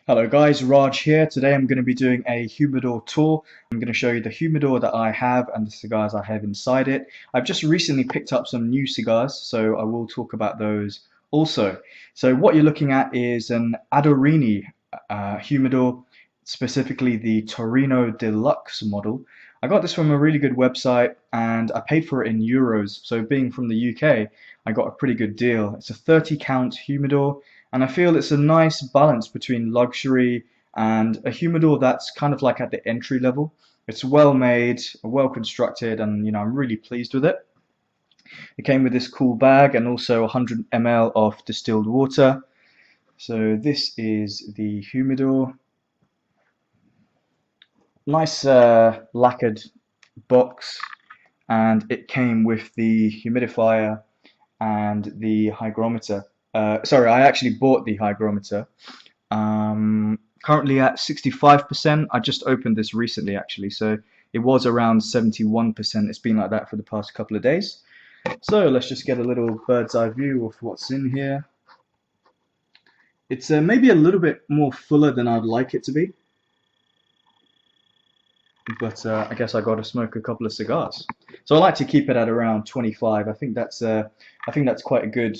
Hello guys, Raj here. Today I'm going to be doing a humidor tour. I'm going to show you the humidor that I have and the cigars I have inside it. I've just recently picked up some new cigars, so I will talk about those also. So what you're looking at is an Adorini humidor, specifically the Torino Deluxe model. I got this from a really good website and I paid for it in euros. So being from the UK, I got a pretty good deal. It's a 30 count humidor and I feel it's a nice balance between luxury and a humidor that's kind of like at the entry level. It's well made, well constructed, and I'm really pleased with it. It came with this cool bag and also 100 ml of distilled water. So this is the humidor. Nice lacquered box, and it came with the humidifier and the hygrometer. Sorry, I actually bought the hygrometer. Currently at 65%. I just opened this recently actually, so it was around 71%. It's been like that for the past couple of days. So let's just get a little bird's eye view of what's in here. It's maybe a little bit more fuller than I'd like it to be, but I guess I got to smoke a couple of cigars. So I like to keep it at around 25. I think that's quite a good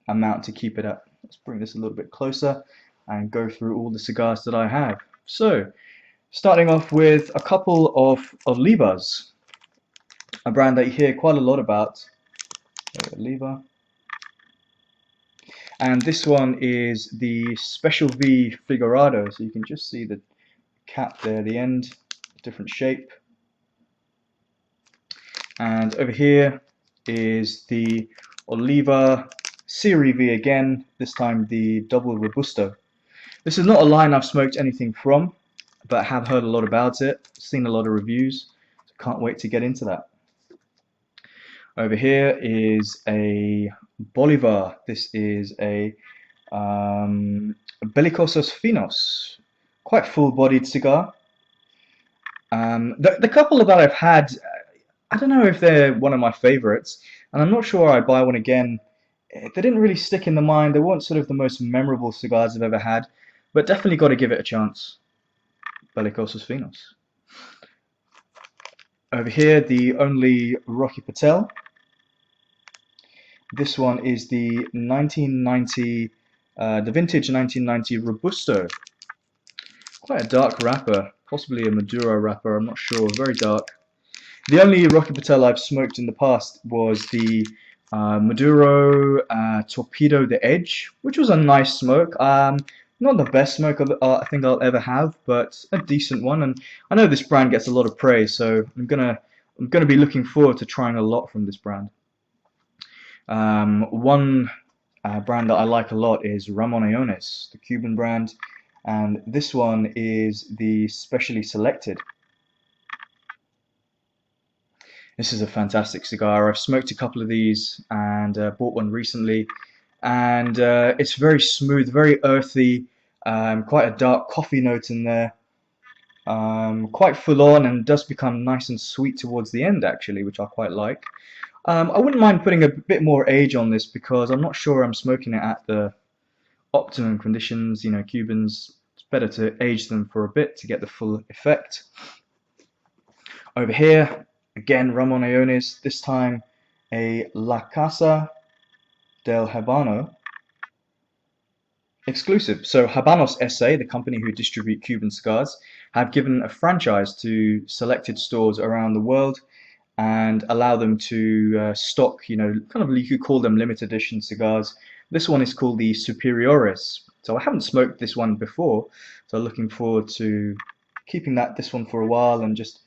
amount to keep it at. Let's bring this a little bit closer and go through all the cigars that I have. So starting off with a couple of Olivas, a brand that you hear quite a lot about. Oliva. And this one is the Special V Figurado. So you can just see the cap there, the end, different shape. And over here is the Oliva Serie V again, this time the Double Robusto. This is not a line I've smoked anything from, but I have heard a lot about it, seen a lot of reviews, so can't wait to get into that. Over here is a Bolivar. This is a Belicosos Finos, quite full-bodied cigar. The couple that I've had, I don't know if they're one of my favorites, and I'm not sure I'd buy one again. They didn't really stick in the mind. They weren't sort of the most memorable cigars I've ever had, but definitely got to give it a chance. Belicosos Finos. Over here, the only Rocky Patel. This one is the 1990, the vintage 1990 Robusto. Quite a dark wrapper, possibly a Maduro wrapper, I'm not sure, very dark. The only Rocky Patel I've smoked in the past was the Maduro Torpedo the Edge, which was a nice smoke. Not the best smoke I think I'll ever have, but a decent one. And I know this brand gets a lot of praise, so I'm gonna be looking forward to trying a lot from this brand. One brand that I like a lot is Ramon Allones, the Cuban brand, and this one is the Specially Selected. This is a fantastic cigar. I've smoked a couple of these and bought one recently, and it's very smooth, very earthy, quite a dark coffee note in there, quite full on, and does become nice and sweet towards the end actually, which I quite like. I wouldn't mind putting a bit more age on this because I'm not sure I'm smoking it at the optimum conditions. Cubans, it's better to age them for a bit to get the full effect. Over here, again, Ramon Allones, this time a La Casa del Habano exclusive. So Habanos SA, the company who distribute Cuban cigars, have given a franchise to selected stores around the world and allow them to stock, kind of, you could call them limited edition cigars. This one is called the Superiores. So I haven't smoked this one before, so looking forward to keeping this one for a while and just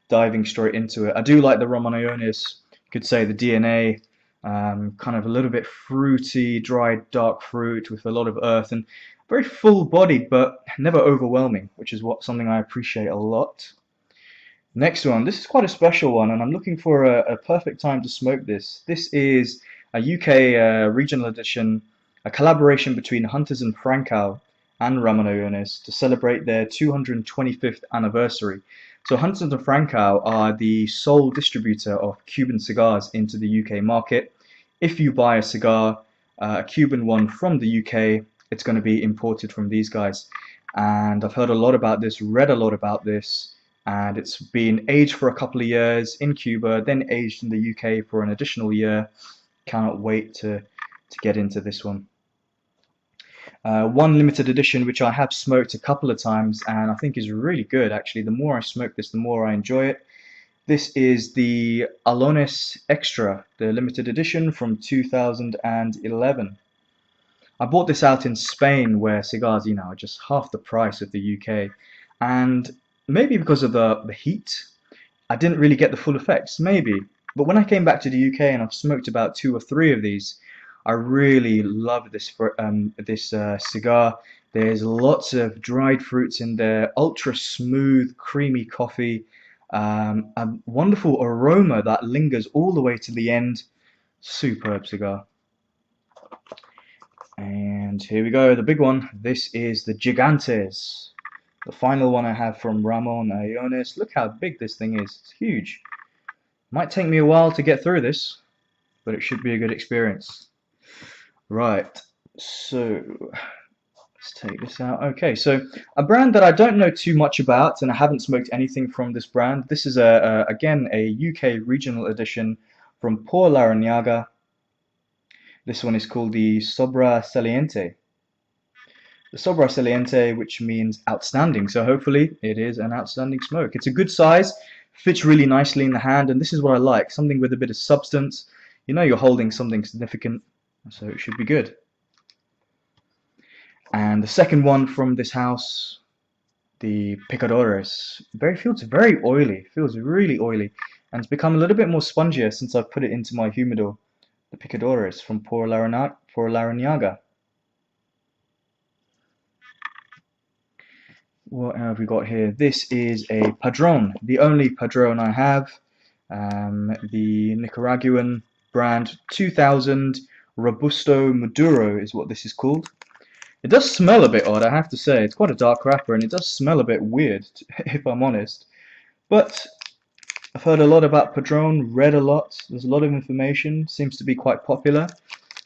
diving straight into it. I do like the Ramon Allones, you could say the DNA, kind of a little bit fruity, dried dark fruit with a lot of earth and very full-bodied, but never overwhelming, which is something I appreciate a lot. Next one, this is quite a special one, and I'm looking for a perfect time to smoke this. This is a UK regional edition, a collaboration between Hunters and Francow and Ramon Allones to celebrate their 225th anniversary. So Hunters and Francow are the sole distributor of Cuban cigars into the UK market. If you buy a cigar, a Cuban one from the UK, it's going to be imported from these guys. and I've heard a lot about this, read a lot about this, and it's been aged for a couple of years in Cuba, then aged in the UK for an additional year. Cannot wait to get into this one. One limited edition which I have smoked a couple of times and I think is really good actually. The more I smoke this, the more I enjoy it. This is the Allones Extra, the limited edition from 2011. I bought this out in Spain where cigars, are just half the price of the UK. And maybe because of the heat, I didn't really get the full effects, maybe. But when I came back to the UK and I've smoked about 2 or 3 of these, I really love this cigar. There's lots of dried fruits in there, ultra smooth, creamy coffee, a wonderful aroma that lingers all the way to the end. Superb cigar. And here we go, the big one. This is the Gigantes. The final one I have from Ramon Allones. Look how big this thing is. It's huge. Might take me a while to get through this, but it should be a good experience. Right, so let's take this out. Okay, so a brand that I don't know too much about, and I haven't smoked anything from this brand. This is again a UK regional edition from Por Larranaga. This one is called the Sobra Saliente. The Sobra Saliente, which means outstanding. So hopefully it is an outstanding smoke. It's a good size, fits really nicely in the hand, and this is what I like. Something with a bit of substance. You know you're holding something significant, so it should be good. And the second one from this house, the Picadores. Feels very oily. Feels really oily, and it's become a little bit more spongier since I've put it into my humidor. The Picadores from Por Larranaga. What have we got here? This is a Padrone, the only Padrone I have. The Nicaraguan brand 2000 Robusto Maduro is what this is called. It does smell a bit odd, I have to say. It's quite a dark wrapper and it does smell a bit weird, if I'm honest. But I've heard a lot about Padrone, read a lot. There's a lot of information, seems to be quite popular.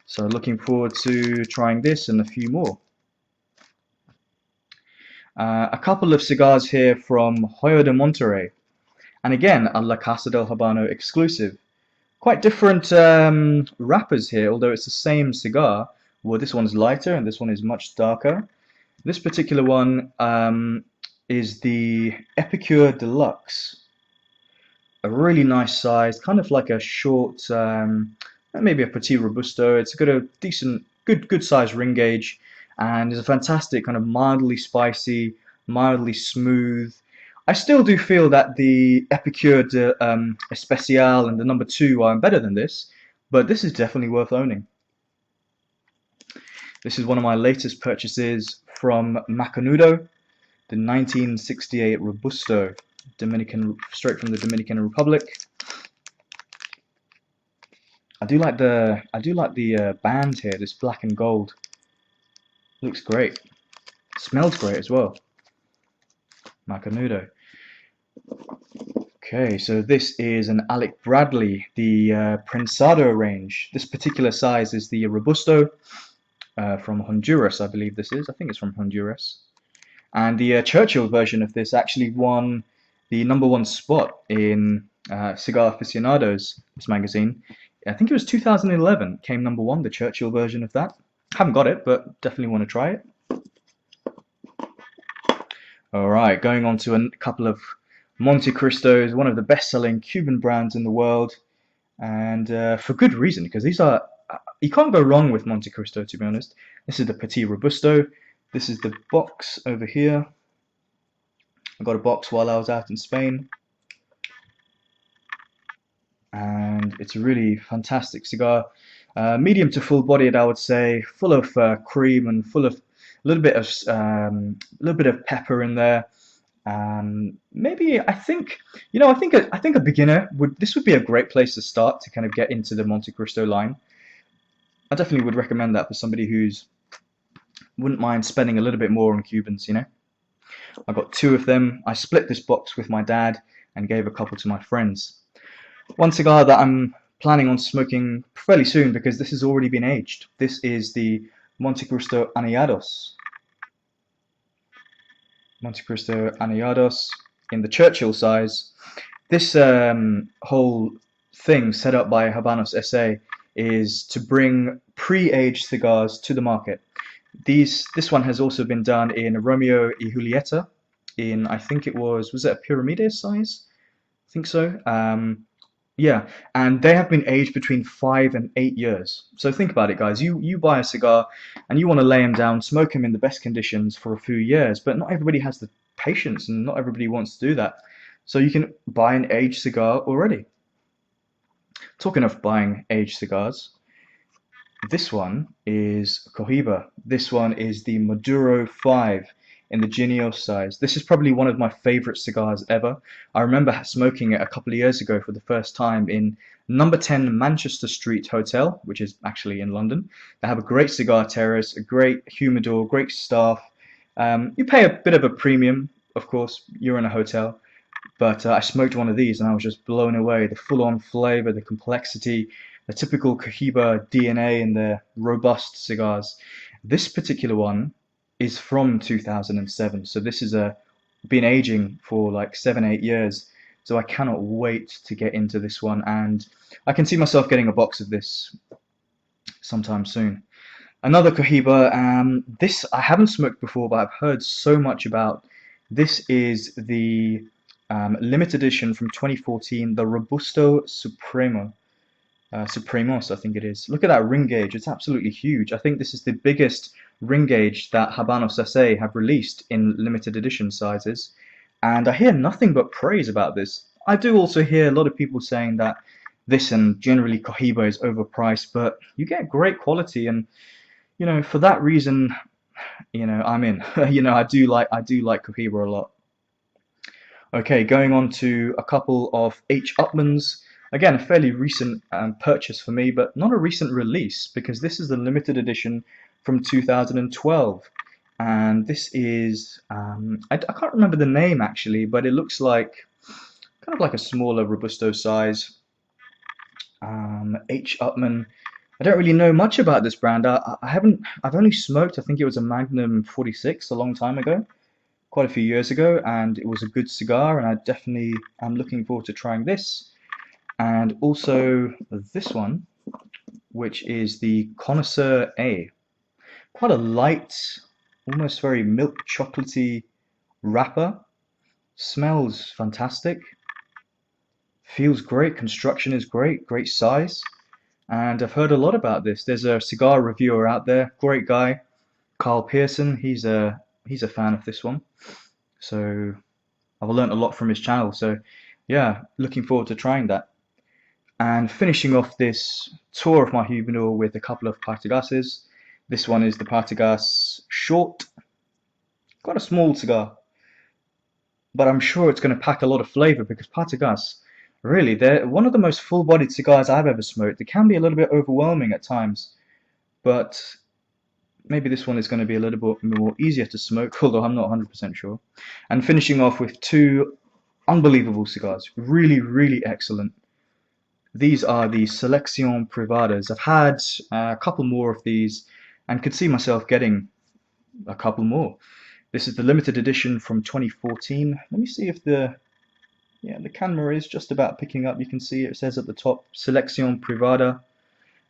So looking forward to trying this and a few more. A couple of cigars here from Hoyo de Monterrey. And again, a La Casa del Habano exclusive. Quite different wrappers here, although it's the same cigar. Well, this one's lighter and this one is much darker. This particular one is the Epicure Deluxe. A really nice size, kind of like a short, maybe a Petit Robusto. It's got a decent, good size ring gauge, and is a fantastic kind of mildly spicy, mildly smooth. I still do feel that the Epicure de Especial and the number 2 are better than this, but this is definitely worth owning. This is one of my latest purchases from Macanudo, the 1968 Robusto. Straight from the Dominican Republic. I do like the band here. This black and gold looks great. Smells great as well. Macanudo. Okay, so this is an Alec Bradley, the Prensado range. This particular size is the Robusto from Honduras, I believe this is. I think it's from Honduras. And the Churchill version of this actually won the #1 spot in Cigar Aficionados, this magazine. I think it was 2011, came #1, the Churchill version of that. Haven't got it, but definitely want to try it. Alright, going on to a couple of Montecristos, one of the best-selling Cuban brands in the world. And for good reason, because these are, you can't go wrong with Montecristo, to be honest. This is the Petit Robusto. This is the box over here. I got a box while I was out in Spain, and it's a really fantastic cigar. Medium to full-bodied, I would say, full of cream and full of a little bit of pepper in there. Maybe I think a beginner this would be a great place to start to kind of get into the Montecristo line. I definitely would recommend that for somebody who's wouldn't mind spending a little bit more on Cubans, I got 2 of them. I split this box with my dad and gave a couple to my friends. One cigar that I'm planning on smoking fairly soon because this has already been aged. This is the Montecristo Anillados. Montecristo Anayados in the Churchill size. This whole thing set up by Habanos SA is to bring pre-aged cigars to the market. This one has also been done in Romeo y Julieta in, I think was it a Pyramide size? I think so. Yeah, and they have been aged between 5 and 8 years. So think about it, guys. You buy a cigar and you want to lay them down, smoke them in the best conditions for a few years, but not everybody has the patience and not everybody wants to do that. So you can buy an aged cigar already. Talking of buying aged cigars, this one is Cohiba. This one is the Maduro 5 in the Genios size. This is probably one of my favorite cigars ever. I remember smoking it a couple of years ago for the first time in number 10 Manchester Street Hotel, which is actually in London. They have a great cigar terrace, a great humidor, great staff. You pay a bit of a premium, of course, you're in a hotel. But I smoked one of these and I was just blown away. The full-on flavor, the complexity, the typical Cohiba DNA in their robust cigars. This particular one is from 2007, so this is been aging for like 7, 8 years. So I cannot wait to get into this one, and I can see myself getting a box of this sometime soon. Another Cohiba, this I haven't smoked before, but I've heard so much about. This is the limited edition from 2014, the Robusto Supremo. Supremos, I think it is. Look at that ring gauge, it's absolutely huge. I think this is the biggest ring gauge that Habanos SA have released in limited edition sizes, and I hear nothing but praise about this. I do also hear a lot of people saying that this and generally Cohiba is overpriced, but you get great quality, and for that reason, I'm in. I do like Cohiba a lot. Okay, going on to a couple of H. Upmanns. Again, a fairly recent purchase for me, but not a recent release because this is the limited edition from 2012. And this is, I can't remember the name actually, but it looks like kind of like a smaller Robusto size. H. Upmann. I don't really know much about this brand. I've only smoked, I think it was a Magnum 46 a long time ago, quite a few years ago, and it was a good cigar, and I definitely am looking forward to trying this. And also this one, which is the Connoisseur A. Quite a light, almost very milk chocolatey wrapper. Smells fantastic. Feels great. Construction is great. Great size. And I've heard a lot about this. There's a cigar reviewer out there, great guy, Carl Pearson. He's a fan of this one. So I've learned a lot from his channel. So yeah, looking forward to trying that. And finishing off this tour of my humidor with a couple of Partagases. This one is the Partagas Short. Quite a small cigar, but I'm sure it's going to pack a lot of flavor because Partagas, really, they're one of the most full-bodied cigars I've ever smoked. They can be a little bit overwhelming at times, but maybe this one is going to be a little bit more easier to smoke, although I'm not 100% sure. And finishing off with two unbelievable cigars, really, really excellent. These are the Selección Privadas. I've had a couple more of these and could see myself getting a couple more. This is the limited edition from 2014. Let me see if the camera is just about picking up. You can see it says at the top, Selección Privada.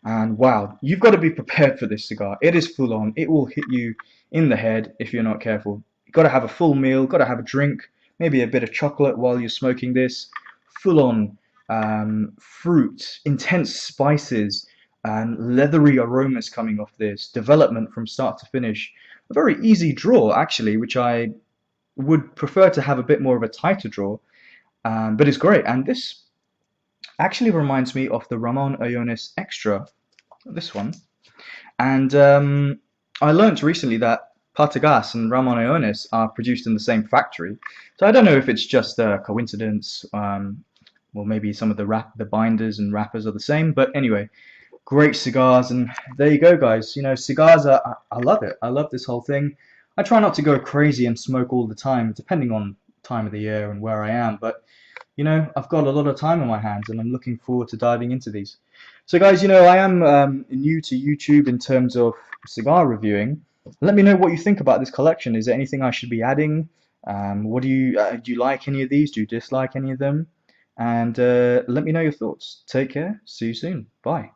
And wow, you've got to be prepared for this cigar. It is full on. It will hit you in the head if you're not careful. You've got to have a full meal, got to have a drink, maybe a bit of chocolate while you're smoking this. Full on fruit, intense spices, and leathery aromas coming off this. Development from start to finish. A very easy draw, actually, which I would prefer to have a bit more of a tighter draw, but it's great. And this actually reminds me of the Ramon Allones Extra, this one. And I learned recently that Partagas and Ramon Allones are produced in the same factory. So I don't know if it's just a coincidence, or maybe some of the binders and wrappers are the same. But anyway, great cigars, and there you go, guys. Cigars I love it. I love this whole thing. I try not to go crazy and smoke all the time, depending on time of the year and where I am, but I've got a lot of time on my hands and I'm looking forward to diving into these. So guys, I am new to YouTube in terms of cigar reviewing. Let me know what you think about this collection. Is there anything I should be adding? What do you like any of these? Do you dislike any of them? And let me know your thoughts. Take care. See you soon. Bye.